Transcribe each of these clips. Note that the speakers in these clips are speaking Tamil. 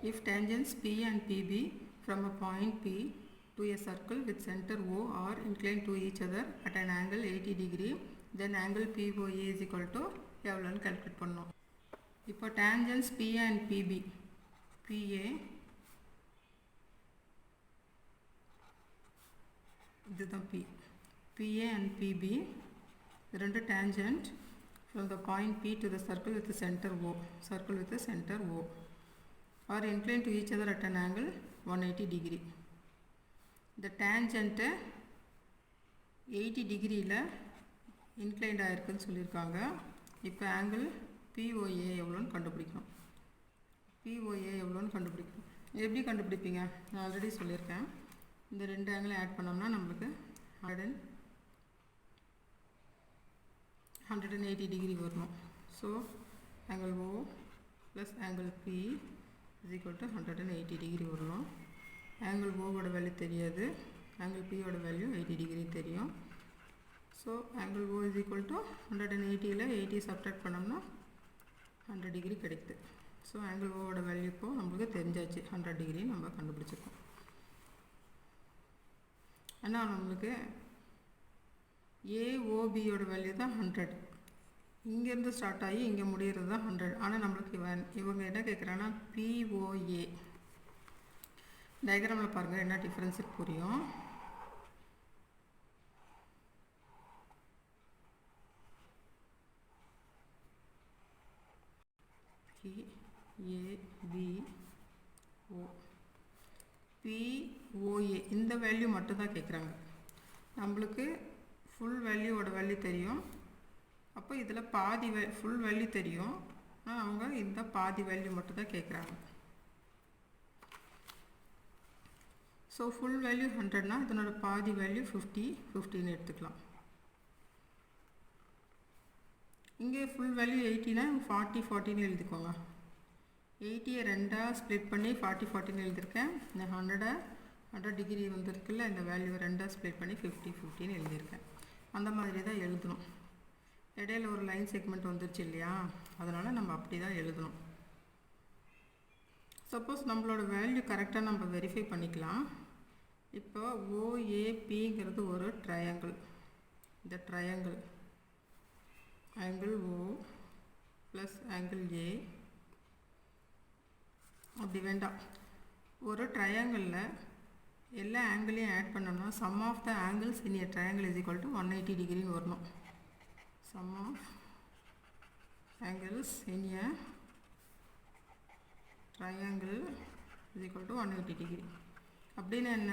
If tangents P and PB from a point P to a circle with center O are inclined to each other at an angle 80 degree, then angle POA is equal to எவ்வளோன்னு calculate பண்ணோம். இப்போ tangents P and PB, PA இதுதான் P, PA and PB ரெண்டு tangent from the point P to the circle with the center O, are inclined to each other at an angle 180 degree. The tangent 80 degree inclined ஆயிருக்குன்னு சொல்லியிருக்காங்க. இப்போ angle POA எவ்வளோன்னு கண்டுபிடிக்கணும். POA எவ்வளோன்னு கண்டுபிடிக்கணும். எப்படி கண்டுபிடிப்பீங்க? நான் ஆல்ரெடி சொல்லியிருக்கேன். இந்த ரெண்டு ஆங்கிள் ஆட் பண்ணோம்னா நம்மளுக்கு 180 டிகிரி வரணும். So angle O plus angle P is equal to 180 degree வரணும். ஆங்கிள் ஓவோட வேல்யூ தெரியாது, ஆங்கிள் பியோட வேல்யூ 80 டிகிரி தெரியும். So angle O is equal to 180ல் 80 subtract பண்ணோம்னா 100 டிகிரி கிடைக்குது. ஸோ ஆங்கிள் ஓவோட வேல்யூ இப்போது நம்மளுக்கு தெரிஞ்சாச்சு, 100 டிகிரி நம்ம கண்டுபிடிச்சிருக்கோம். ஆனால் நம்மளுக்கு ஏஓபியோட வேல்யூ தான் 100, இங்கேருந்து ஸ்டார்ட் ஆகி இங்கே முடிகிறது தான் 100. ஆனால் நம்மளுக்கு இவங்க என்ன கேட்குறாங்கன்னா பிஓஏ. டயக்ராமில் பாருங்கள் என்ன டிஃப்ரென்ஸ் புரியும். PABO POA இந்த வேல்யூ மட்டும்தான் கேட்குறாங்க. நம்மளுக்கு ஃபுல் வேல்யூவோட வேல்யூ தெரியும். அப்போ இதில் பாதி ஃபுல் வேல்யூ தெரியும், ஆனால் அவங்க இந்த பாதி வேல்யூ மட்டும்தான் கேட்குறாங்க. ஸோ ஃபுல் வேல்யூ 100னா இதனோட பாதி வேல்யூ 50ன்னு எடுத்துக்கலாம். இங்கே ஃபுல் வேல்யூ 80னா 40ன்னு எழுதிக்கோங்க. 80யை ரெண்டாக ஸ்ப்ளிட் பண்ணி 40ன்னு எழுதியிருக்கேன். இந்த 100 டிகிரி வந்துருக்குல்ல, இந்த வேல்யூவை ரெண்டாக ஸ்ப்ளிட் பண்ணி 50ன்னு எழுதியிருக்கேன். அந்த மாதிரி தான் எழுதணும். இடையில ஒரு லைன் செக்மெண்ட் வந்துருச்சு இல்லையா, அதனால் நம்ம அப்படி தான் எழுதணும். சப்போஸ் நம்மளோட வேல்யூ கரெக்டாக நம்ம வெரிஃபை பண்ணிக்கலாம். இப்போ ஓஏபிங்கிறது ஒரு ட்ரையாங்கிள். இந்த triangle angle O plus angle A அப்படி வேண்டாம். ஒரு ட்ரையாங்கிளில் எல்லா ஆங்கிளையும் ஆட் பண்ணோம்னா sum of the angles in a triangle is equal to 180 டிகிரின்னு வரணும். Sum of angles in a triangle is equal to 180 degree. அப்படின்னு என்ன,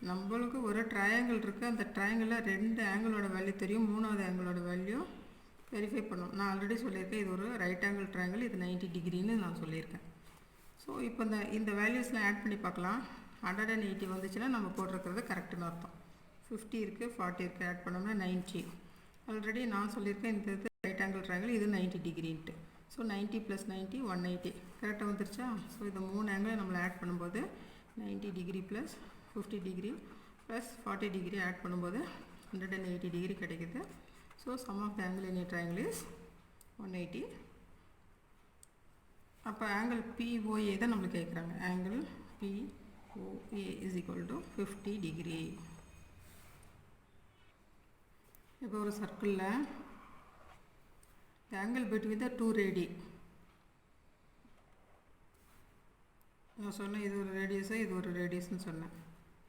நம்மளுக்கு ஒரு ட்ரையாங்கிள் இருக்குது, அந்த ட்ரையாங்கிளில் ரெண்டு ஆங்கிளோட வேல்யூ தெரியும், மூணாவது ஆங்கிளோட வேல்யூ வெரிஃபை பண்ணணும். நான் ஆல்ரெடி சொல்லியிருக்கேன், இது ஒரு ரைட் ஆங்கிள் ட்ரையாங்கிள், இது 90 டிகிரின்னு நான் சொல்லியிருக்கேன். ஸோ இப்போ இந்த வேல்யூஸ்லாம் ஆட் பண்ணி பார்க்கலாம். 180 வந்துச்சுன்னா நம்ம போட்டிருக்கிறது கரெக்டுன்னு அர்த்தம். 50 இருக்குது, 40 இருக்குது, ஆட் பண்ணோம்னா 90. ஆல்ரெடி நான் சொல்லியிருக்கேன் இந்த இது ரைட் ஆங்கிள் ட்ரையாங்கிள், இது 90 டிகிரின்ட்டு. ஸோ 90 + 90 180 கரெக்டாக வந்துருச்சா. ஸோ இந்த 3 ஆங்கிள் நம்மளை ஆட் பண்ணும்போது 90 degree plus 50 degree plus 40 degree add பண்ணும்போது 180 டிகிரி கிடைக்குது. So sum of the angle in a triangle is 180. அப்போ ஆங்கிள் POA தான் நம்மளுக்கு கேட்குறாங்க. Angle POA is equal to 50 degree. இப்போ ஒரு சர்க்கிளில் ஆங்கிள் பிட்வீன் த 2 ரேடி, நான் சொன்னேன் இது ஒரு ரேடியஸு இது ஒரு ரேடியஸ்ன்னு சொன்னேன்.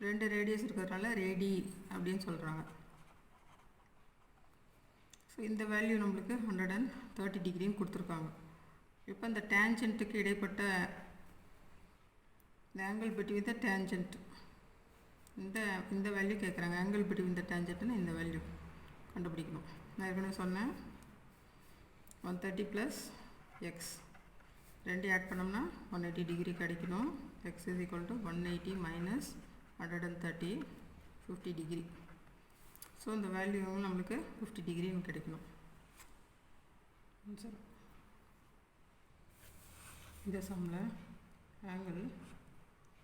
ரெண்டு ரேடியஸ் இருக்கிறதுனால ரேடி அப்படின்னு சொல்கிறாங்க. ஸோ இந்த வேல்யூ நம்மளுக்கு 130 டிகிரின்னு கொடுத்துருக்காங்க. இப்போ இந்த டேஞ்சண்ட்டுக்கு இடைப்பட்ட இந்த ஆங்கிள் பிட்வீன் த டேஞ்சண்ட், இந்த வேல்யூ கேட்குறாங்க. ஆங்கிள் பிட்வீன் த டேஞ்சண்ட்னு இந்த வேல்யூ கண்டுபிடிக்கணும். நான் ஏற்கனவே சொன்னேன் 130 ப்ளஸ் எக்ஸ் ரெண்டு ஆட் பண்ணோம்னா 180 டிகிரி கிடைக்கணும். X is equal to 180 minus 130 50 degree. So இந்த வேல்யூ நம்மளுக்கு 50 டிகிரின்னு கிடைக்கணும். சரி, இந்த சம்மில் angle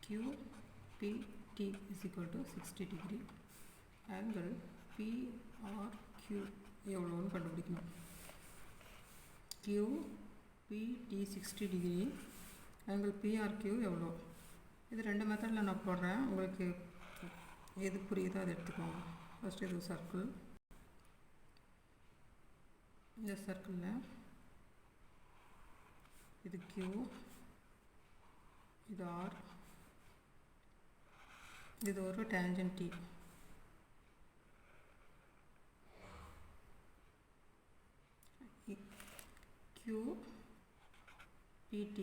QPT is equal to 60 degree, angle PRQ எவ்வளோன்னு கண்டுபிடிக்கணும். QPT 60 டிகிரி, ஆங்கிள் பிஆர்கியூ எவ்வளோ. இது 2 மெத்தடில் நான் போடுறேன், உங்களுக்கு எது புரியுதோ அதை எடுத்துக்கோங்க. ஃபஸ்ட்டு இது சர்க்கிள், இந்த சர்க்கிளில் இது Q, இது R, இது ஒரு tangent T. Q PT,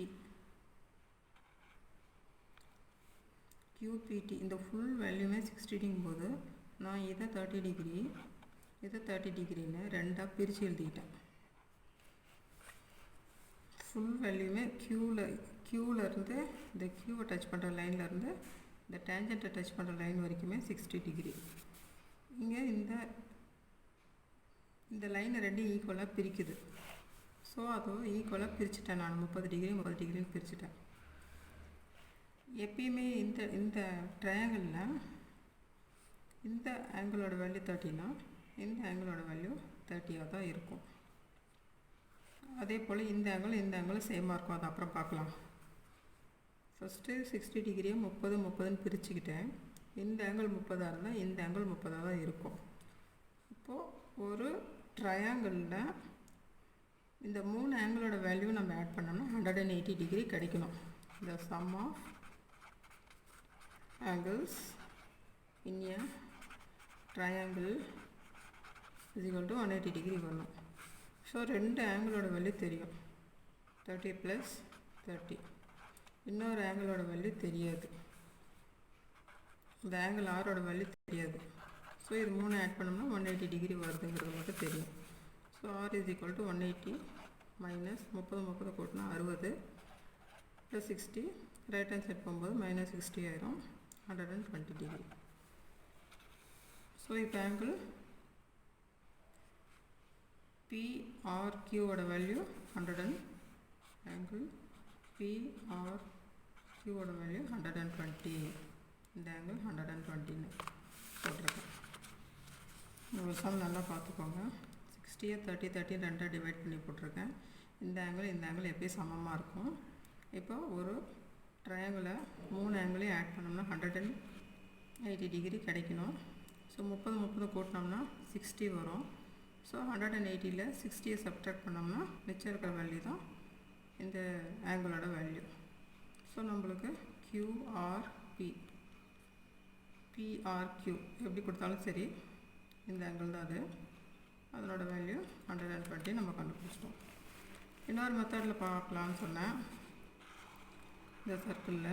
QPT இந்த ஃபுல் வேல்யூமே 60 போது நான் இதை 30 டிகிரி இதை 30 டிகிரின்னு ரெண்டாக பிரித்து எழுதிக்கிட்டேன். ஃபுல் வேல்யூமே க்யூவிலேருந்து இந்த க்யூவை டச் பண்ணுற லைன்லேருந்து இந்த டேஞ்சண்ட்டை டச் பண்ணுற லைன் வரைக்குமே 60 டிகிரி. இங்கே இந்த லைனை ரெண்டும் ஈக்குவலாக பிரிக்குது. ஸோ அதுவும் ஈக்குவலாக பிரிச்சுட்டேன், நான் 30 டிகிரின்னு பிரிச்சுட்டேன். எப்பயுமே இந்த ட்ரையாங்கிளில் இந்த ஆங்கிளோட வேல்யூ 30னா இந்த ஆங்கிளோட வேல்யூ 30ஆக தான் இருக்கும். அதே போல் இந்த ஆங்கிளும் சேமாக இருக்கும், அது அப்புறம் பார்க்கலாம். ஃபஸ்ட்டு 60 டிகிரியை 30ன்னு பிரிச்சுக்கிட்டேன். இந்த ஆங்கிள் 30ஆக இருந்தால் இந்த ஆங்கிள் 30ஆக தான் இருக்கும். இப்போது ஒரு ட்ரையாங்கிளில் இந்த 3 ஆங்கிளோட வேல்யூ நம்ம ஆட் பண்ணோம்னா 180 டிகிரி கிடைக்கணும். இந்த sum of angles in a triangle is equal to 180 degree வரணும். ஸோ 2 ஆங்கிளோட வேல்யூ தெரியும், 30 + 30. இன்னொரு ஆங்கிளோட வேல்யூ தெரியாது, இந்த ஆங்கிள் ஆரோட வேல்யூ தெரியாது. ஸோ இது 3 ஆட் பண்ணோம்னா 180 டிகிரி வருதுங்கிறது மட்டும் தெரியும். So R is equal to 180 minus 30 கூட்டினா 60 + 60, ரைட் ஹேண்ட் சைட் போகும்போது -60 ஆயிரும், 120 டிகிரி. ஸோ இப்போ ஆங்கிள் PRQவோட வேல்யூ 100, ஆங்கிள் PRQவோட வேல்யூ 120. இந்த ஆங்கிள் 120ன்னு போட்டிருக்கேன். ஒரு சம் நல்லா பார்த்துக்கோங்க. 60யை 30 ரெண்டாக டிவைட் பண்ணி போட்டிருக்கேன். இந்த ஆங்கிள் எப்பயும் சமமாக இருக்கும். இப்போ ஒரு ட்ரையாங்கிளை 3 ஆங்கிளையும் ஆட் பண்ணோம்னா 180 டிகிரி கிடைக்கணும். ஸோ 30 கூட்டினோம்னா 60 வரும். ஸோ 180ல் 60யை சப்ட்ராக்ட் பண்ணோம்னா மிச்சம் இருக்கிற வேல்யூ தான் இந்த ஆங்கிளோட வேல்யூ. ஸோ நம்மளுக்கு PRQ எப்படி கொடுத்தாலும் சரி இந்த ஆங்கிள் தான் அது, அதனோட வேல்யூ 120 நம்ம கண்டுபிடிச்சிட்டோம். இன்னொரு மெத்தடில் பார்க்கலான்னு சொன்னேன். இந்த சர்க்கிளில்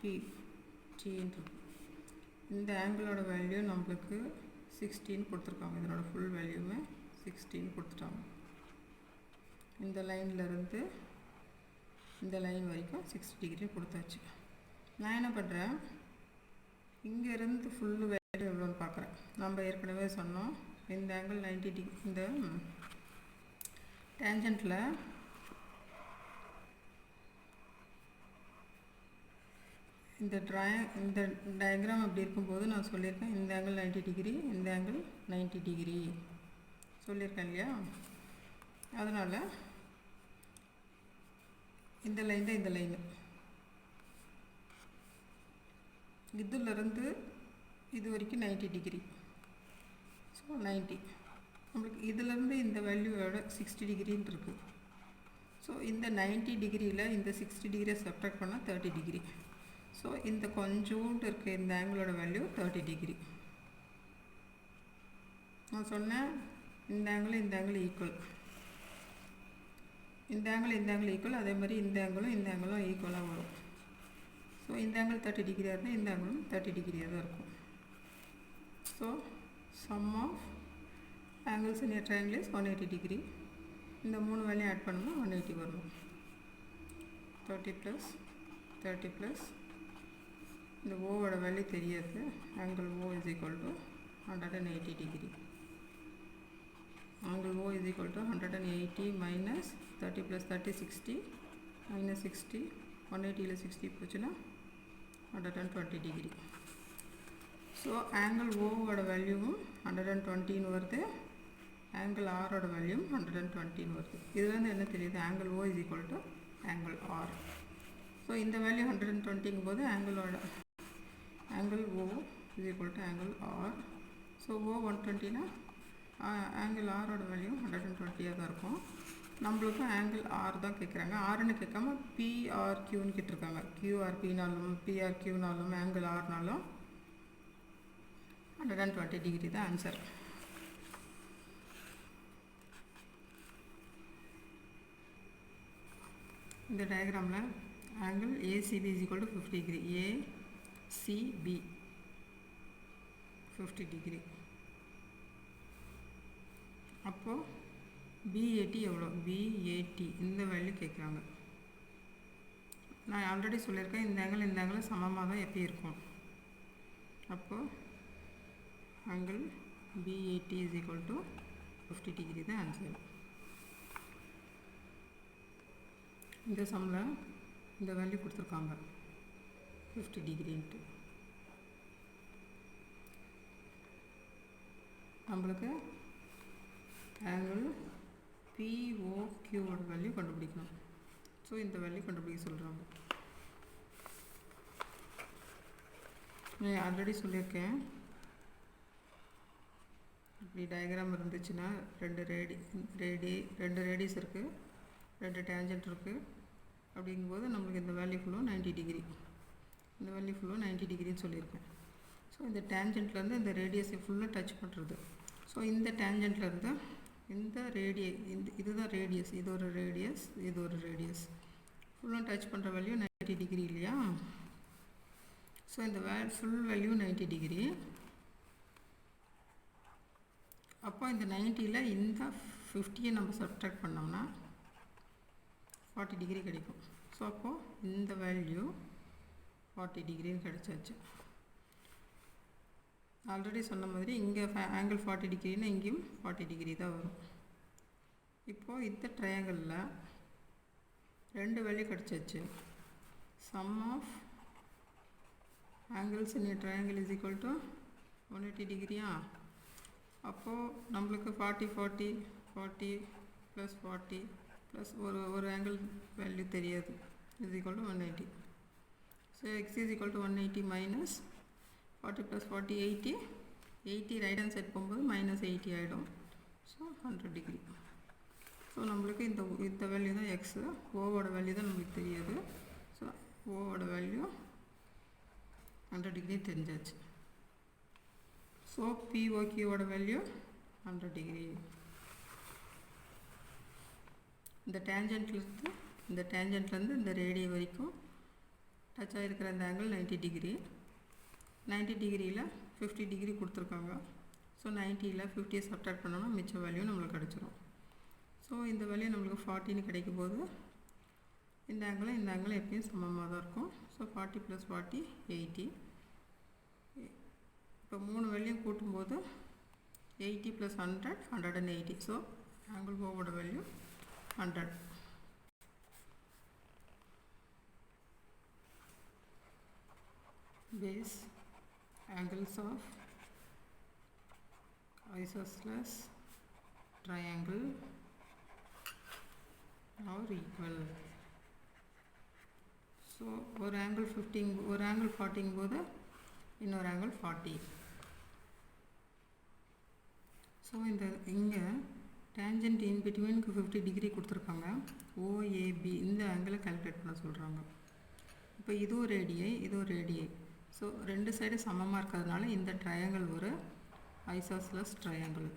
RQOPT இந்த ஆங்கிளோட வேல்யூ நம்மளுக்கு 16 கொடுத்துருக்காங்க. இதனோட ஃபுல் வேல்யூமே 16 கொடுத்துட்டாங்க. இந்த லைன்லேருந்து இந்த லைன் வரைக்கும் 60 டிகிரி கொடுத்தாச்சு. நான் என்ன பண்ணுறேன், இங்கேருந்து ஃபுல்லு வேல்யூ எவ்வளோன்னு பார்க்குறேன். நம்ம ஏற்கனவே சொன்னோம் இந்த ஆங்கிள் 90 டிகிரி. இந்த டேஞ்சண்ட்டில் இந்த டயக்ராம் அப்படி இருக்கும்போது நான் சொல்லியிருக்கேன் இந்த ஆங்கிள் 90 டிகிரி, இந்த ஆங்கிள் 90 டிகிரி சொல்லியிருக்கேன் இல்லையா. அதனால் இந்த லைன் தான் இந்த லைனு, இதிலிருந்து இது வரைக்கும் 90 டிகிரி. ஸோ 90 நம்மளுக்கு இதிலேருந்து இந்த வேல்யூவோட 60 டிகிரின்னு இருக்குது. ஸோ இந்த 90 டிகிரியில் இந்த 60 டிகிரியை சப்ட்ராக்ட் பண்ணால் 30 டிகிரி. ஸோ இந்த கொஞ்சோண்டு இருக்க இந்த ஆங்கிளோட வேல்யூ 30 டிகிரி. நான் சொன்னேன் இந்த ஆங்கிள் ஈக்குவல், இந்த ஆங்கிள் ஈக்குவல், அதே மாதிரி இந்த ஆங்கிளும் ஈக்குவலாக வரும். ஸோ இந்த ஆங்கிள் 30 டிகிரியாக இருந்தால் இந்த ஆங்கிளும் 30 டிகிரியாக தான் இருக்கும். So sum of angles in a triangle is 180 degree. இந்த 3 வேல்யூ ஆட் பண்ணோம்னா 180 வரணும். 30 + இந்த ஓவோட வேல்யூ தெரியாது, angle O is equal to 180 degree. Angle O is equal to 180 minus 30 + 30 60 minus 60, 180ல் 60 போச்சுன்னா 120 டிகிரி. ஸோ ஆங்கிள் ஓவோட வேல்யூவும் 120ன்னு வருது, ஆங்கிள் ஆரோட வேல்யூவும் 120ன்னு வருது. இதுலேருந்து என்ன தெரியுது, angle O is equal to angle R. So இந்த வேல்யூ 120ங்கும் போது angle O is equal to angle R. So O 120னா ஆங்கிள் ஆரோட வேல்யூ 120யாக தான் இருக்கும். நம்மளுக்கும் ஆங்கிள் ஆர் தான் கேட்குறாங்க. ஆர்னு கேட்காம பிஆர்கியூன்னு கேட்டிருக்காங்க. கியூஆர்பினாலும் பிஆர்கியூனாலும் ஆங்கிள் ஆர்னாலும் 120 டிகிரி தான் ஆன்சர். இந்த டயக்ராமில் angle ACB is equal to 50 degree. ACB 50 degree. அப்போது பிஏடி எவ்வளோ, பிஏடி இந்த வேல்யூ கேட்குறாங்க. நான் ஆல்ரெடி சொல்லியிருக்கேன், இந்த ஆங்கிள் சமமாக தான் எப்பயும் இருக்கும். அப்போது angle PAT is equal to 50 degree தான் ஆன்சர். இந்த சம்மில் இந்த வேல்யூ கொடுத்துருக்காங்க 50 டிகிரின்ட்டு. நம்மளுக்கு ஆங்கிள் பிஓக்யூவோட வேல்யூ கண்டுபிடிக்கணும். ஸோ இந்த வேல்யூ கண்டுபிடிக்க சொல்கிறாங்க. நான் ஆல்ரெடி சொல்லியிருக்கேன், இப்படி டயக்ராம் இருந்துச்சுன்னா ரெண்டு ரேடியஸ் இருக்குது, 2 டேஞ்சன்ட் இருக்குது. அப்படிங்கும்போது நம்மளுக்கு இந்த வேல்யூ ஃபுல்லும் 90 டிகிரி, இந்த வேல்யூ ஃபுல்லும் 90 டிகிரின்னு சொல்லியிருக்கேன். ஸோ இந்த டேஞ்சன்ட்லேருந்து இந்த ரேடியஸை ஃபுல்லாக டச் பண்ணுறது. ஸோ இந்த டேஞ்சன்ட்லேருந்து இந்த இதுதான் ரேடியஸ், இது ஒரு ரேடியஸ் ஃபுல்லும் டச் பண்ணுற வேல்யூ 90 டிகிரி இல்லையா. ஸோ இந்த ஃபுல் வேல்யூ 90 டிகிரி. அப்போ இந்த 90ல் இந்த 50யை நம்ம சப்ட்ராக்ட் பண்ணோம்னா 40 டிகிரி கிடைக்கும். ஸோ அப்போது இந்த வேல்யூ 40 டிகிரின்னு கிடைச்சாச்சு. ஆல்ரெடி சொன்ன மாதிரி இங்கே ஆங்கிள் 40 டிகிரின்னா இங்கேயும் 40 டிகிரி தான் வரும். இப்போது இந்த ட்ரையாங்கிளில் 2 வேல்யூ கிடச்சாச்சு. Sum of angles in triangle is equal to 180 டிகிரியா. அப்போது நம்மளுக்கு 40 ப்ளஸ் 40 ப்ளஸ் ஒரு ஆங்கிள் வேல்யூ தெரியாது, is equal to 180. So x is equal to 180 minus 40 plus 40 80 right hand side போகும்போது -80 ஆகிடும். So 100 degree. ஸோ நம்மளுக்கு இந்த வேல்யூ தான் எக்ஸு, ஓவோட வேல்யூ தான் நம்மளுக்கு தெரியாது. ஸோ ஓவோட வேல்யூ 100 டிகிரி தெரிஞ்சாச்சு. ஸோ பிஓக்யூவோட வேல்யூ 100 டிகிரி. இந்த டேஞ்சன்ட்லேருந்து இந்த ரேடியை வரைக்கும் டச் ஆகிருக்கிற அந்த ஆங்கிள் 90 டிகிரி. 90 டிகிரியில் 50 டிகிரி கொடுத்துருக்காங்க. ஸோ 90ல் 50யை சப்ட்ராக்ட் பண்ணோம்னா மிச்ச வேல்யூ நம்மளுக்கு கிடச்சிரும். ஸோ இந்த வேல்யூ நம்மளுக்கு 40ன்னு கிடைக்கும் போது இந்த ஆங்கிளும் எப்பயும் சமமாக தான் இருக்கும். So 40 plus 40 80. இப்போ 3 வேல்யூ கூட்டும்போது 80 ப்ளஸ் 100 180. ஸோ ஆங்கிள் ஓவோட value 100. Base angles of isosceles triangle are equal. So ஒரு angle 40 போது இன்னொரு angle 40. ஸோ இங்கே டேஞ்சன்ட் இன் பிட்வீனுக்கு 50 டிகிரி கொடுத்துருக்காங்க. ஓஏபி இந்த ஆங்கிளை கால்குலேட் பண்ண சொல்கிறாங்க. இப்போ இதுவும் ரேடியை. ஸோ 2 சைடு சமமாக இருக்கிறதுனால இந்த ட்ரையாங்கிள் ஒரு ஐசோஸ்லஸ் ட்ரையாங்கிள்.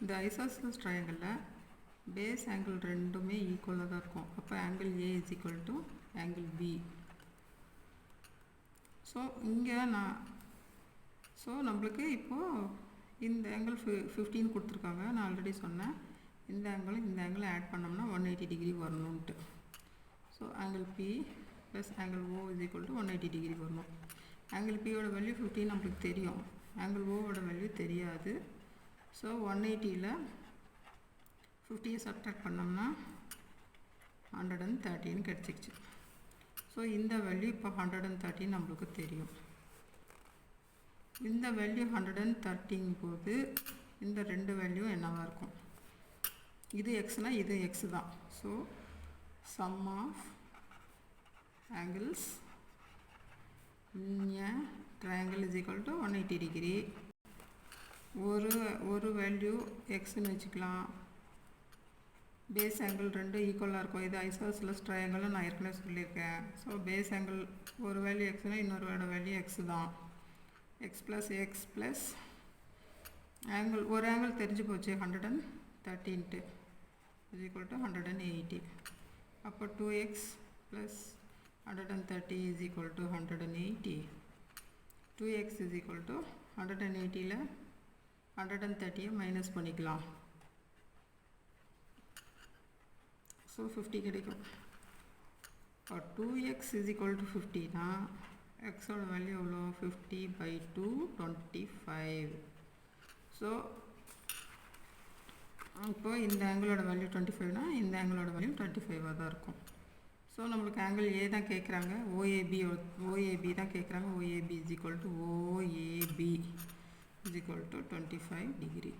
இந்த ஐசோஸ்லஸ் ட்ரையாங்கிளில் பேஸ் ஆங்கிள் ரெண்டுமே ஈக்குவலாக தான் இருக்கும். அப்போ angle A is equal to angle B. ஸோ இங்கே நம்மளுக்கு இப்போது இந்த ஆங்கிள் 15 கொடுத்துருக்காங்க. நான் ஆல்ரெடி சொன்னேன், இந்த ஆங்கிள் ஆட் பண்ணோம்னா 180 டிகிரி வரணுன்ட்டு. So angle B plus angle O is equal to 180 degree வரணும். ஆங்கிள் பியோட வேல்யூ 15 நம்மளுக்கு தெரியும், ஆங்கிள் ஓவோட வேல்யூ தெரியாது. ஸோ 180ல் 50யை சப்ட்ராக்ட் பண்ணோம்னா 130 கிடச்சிருச்சு. ஸோ இந்த வேல்யூ இப்போ 130 நம்மளுக்கு தெரியும். இந்த வேல்யூ 130 போது இந்த ரெண்டு வேல்யூ என்னவாக இருக்கும்? இது எக்ஸ்னால் இது எக்ஸ் தான். So sum of angles in a triangle is equal to 180 degree. ஒரு வேல்யூ எக்ஸ்ன்னு வச்சுக்கலாம். பேஸ் ஆங்கிள் ரெண்டு ஈக்குவலாக இருக்கும். இது ஐசோசெலஸ் ட்ரையாங்கிள் நான் ஏற்கனவே சொல்லியிருக்கேன். ஸோ பேஸ் ஆங்கிள் ஒரு வேல்யூ எக்ஸ்னால் இன்னொரு வேல்யூ எக்ஸ் தான். எக்ஸ் ப்ளஸ் ஆங்கிள் ஒரு ஆங்கிள் தெரிஞ்சு போச்சு 130 is equal to 180. அப்போ 2x plus 130 is equal to 180. 2x is equal to 180ல் 130 minus பண்ணிக்கலாம். ஸோ 50 கிடைக்கும். இப்போ 2x is equal to 50னா எக்ஸோட வேல்யூ எவ்வளோ? 50/2 25. ஸோ இப்போ இந்த ஆங்கிளோட வேல்யூ 25னா இந்த ஆங்கிளோட வேல்யூ 25 தான் இருக்கும். ஸோ நம்மளுக்கு ஆங்கிள் ஏ தான் கேட்குறாங்க, ஓஏபி தான் கேட்குறாங்க. OAB is equal to 25 degree.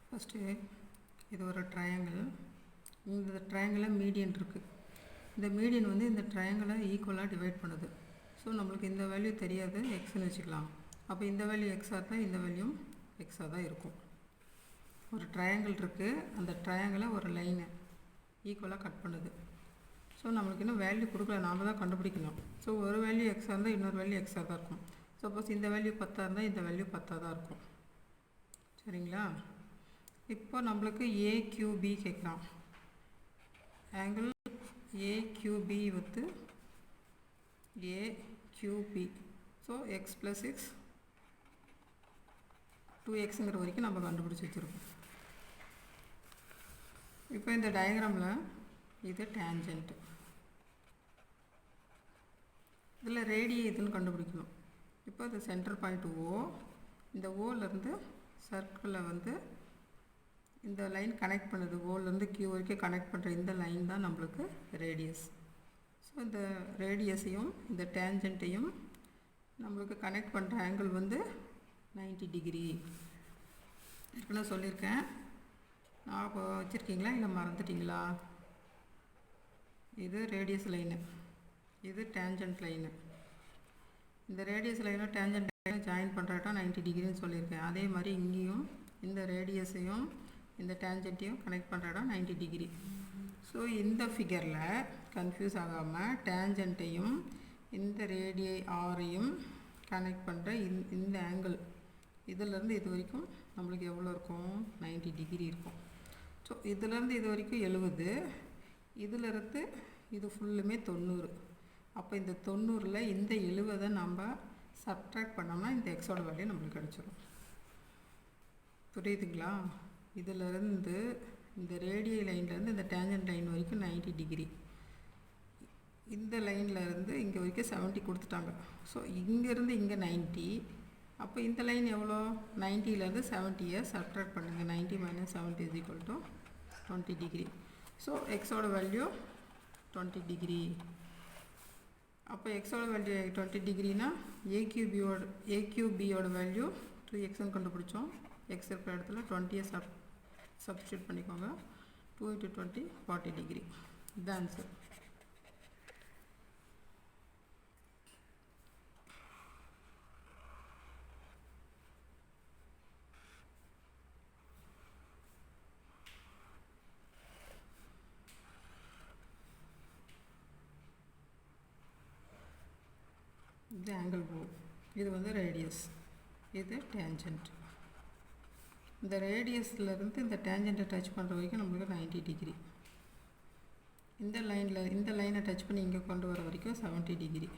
First இது ஒரு ட்ரையாங்கிள். இந்த ட்ரையாங்கிளில் மீடியன் இருக்குது. இந்த மீடியன் வந்து இந்த ட்ரையாங்கிளை ஈக்குவலாக டிவைட் பண்ணுது. ஸோ நம்மளுக்கு இந்த வேல்யூ தெரியாது, எக்ஸ்ன்னு வச்சுக்கலாம். அப்போ இந்த வேல்யூ எக்ஸாக தான் இந்த வேல்யூ எக்ஸாக தான் இருக்கும். ஒரு ட்ரையாங்கிள் இருக்குது, அந்த ட்ரையாங்கிளை ஒரு லைனை ஈக்குவலாக கட் பண்ணுது. ஸோ நம்மளுக்கு இன்னும் வேல்யூ கொடுக்கல, நாம் தான் கண்டுபிடிக்கணும். ஸோ ஒரு வேல்யூ எக்ஸாக இருந்தால் இன்னொரு வேல்யூ எக்ஸாக தான் இருக்கும். சப்போஸ் இந்த வேல்யூ 10 இருந்தால் இந்த வேல்யூ 10 தான் இருக்கும். சரிங்களா? இப்போ நம்மளுக்கு ஏக்யூபி கேட்குறான். Angle A Q B with A Q B. So X plus X 2xங்கிற வரைக்கும் நம்ம கண்டுபிடிச்சி வச்சுருக்கோம். இப்போ இந்த டயக்ராமில் இது டேன்ஜென்ட். இதில் ரேடியை இதுன்னு கண்டுபிடிக்கணும். இப்போ இது சென்டர் பாயிண்ட் ஓ. இந்த ஓலேருந்து சர்க்கிளில் வந்து இந்த லைன் கனெக்ட் பண்ணுது. ஓலேருந்து கியூ வரைக்கும் கனெக்ட் பண்ணுற இந்த லைன் தான் நம்மளுக்கு ரேடியஸ். ஸோ இந்த ரேடியஸையும் இந்த டேன்ஜென்ட்டையும் நம்மளுக்கு கனெக்ட் பண்ணுற ஆங்கிள் வந்து 90 டிகிரி. ஏற்கனவே சொல்லியிருக்கேன். நான் இப்போ வச்சுருக்கீங்களா இல்லை மறந்துட்டிங்களா? இது ரேடியஸ் லைனு, இது டேன்ஜென்ட் லைனு. இந்த ரேடியஸ் லைனும் டேன்ஜென்ட் லைனும் ஜாயின் பண்ணுறட்டா 90 டிகிரின்னு சொல்லியிருக்கேன். அதே மாதிரி இங்கேயும் இந்த ரேடியஸையும் இந்த டேன்ஜென்ட்டையும் கனெக்ட் பண்ணுற இடம் 90 டிகிரி. ஸோ இந்த ஃபிகரில் கன்ஃபியூஸ் ஆகாமல் டேன்ஜென்ட்டையும் இந்த ரேடியை ஆரையும் கனெக்ட் பண்ணுற இந்த ஆங்கிள் இதிலேருந்து இது வரைக்கும் நம்மளுக்கு எவ்வளோ இருக்கும்? 90 டிகிரி இருக்கும். ஸோ இதிலேருந்து இது வரைக்கும் 70, இதிலிருந்து இது ஃபுல்லுமே 90. அப்போ இந்த 90ல் இந்த 70 நம்ம சப்ட்ராக்ட் பண்ணோம்னா இந்த எக்ஸோட வேல்யூ நம்மளுக்கு கிடச்சிடும். புரியுதுங்களா? இதிலிருந்து இந்த ரேடியை லைன்லேருந்து இந்த டேன்ஜென்ட் லைன் வரைக்கும் 90 டிகிரி. இந்த லைன்லேருந்து இங்கே வரைக்கும் 70 கொடுத்துட்டாங்க. ஸோ இங்கேருந்து இங்கே 90. அப்போ இந்த லைன் எவ்வளோ? 90லேருந்து 70 சப்ட்ராக்ட் பண்ணுங்கள். 90 - 70 is equal to 20 degree. So எக்ஸோட வேல்யூ 20 டிகிரி. அப்போ எக்ஸோட வேல்யூ 20 டிகிரினா ஏக்யூபியோட வேல்யூ 2xன்னு கண்டுபிடிச்சோம். எக்ஸ் இருக்கிற இடத்துல 20 சப்ஸ்டியூட் பண்ணிக்கோங்க. 2 × 20 40 டிகிரி. இது ஆன்சர். இது ஆங்கிள் O. இது வந்து ரேடியஸ், இது டேன்ஜென்ட். இந்த ரேடியஸ்லேருந்து இந்த டேன்ஜென்ட்டை டச் பண்ணுற வரைக்கும் நம்மளுக்கு 90 டிகிரி. இந்த லைனை டச் பண்ணி இங்கே கொண்டு வர வரைக்கும் 70 டிகிரி.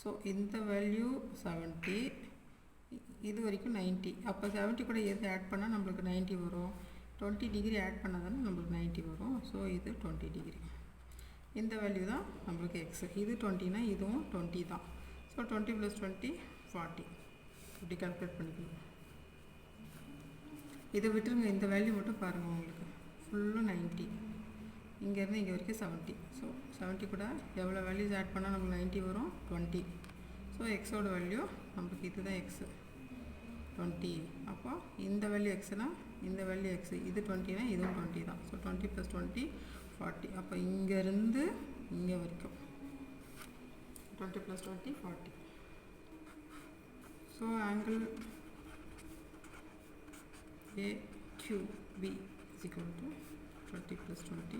ஸோ இந்த வேல்யூ 70, இது வரைக்கும் 90. அப்போ 70 கூட எது ஆட் பண்ணால் நம்மளுக்கு 90 வரும்? 20 டிகிரி ஆட் பண்ணால் தானே நம்மளுக்கு 90 வரும். ஸோ இது 20 டிகிரி. இந்த வேல்யூ தான் நம்மளுக்கு எக்ஸ். இது 20னா இதுவும் 20 தான். ஸோ 20 + 20 40. இப்படி கால்குலேட் பண்ணிக்கணும். இதை விட்டுருங்க, இந்த வேல்யூ மட்டும் பாருங்கள். உங்களுக்கு ஃபுல்லும் 90, இங்கேருந்து இங்கே வரைக்கும் 70. ஸோ 70 கூட எவ்வளோ வேல்யூஸ் ஆட் பண்ணால் நமக்கு 90 வரும்? 20. ஸோ எக்ஸோட வேல்யூ நமக்கு இதுதான் எக்ஸு 20. அப்போ இந்த வேல்யூ எக்ஸ்னால் இந்த வேல்யூ எக்ஸு, இது 20னா இதுவும் 20 தான். ஸோ 20 + 20 40. அப்போ இங்கேருந்து இங்கே வரைக்கும் 20 + 20 40. So angle AQB is equal to 20 + 20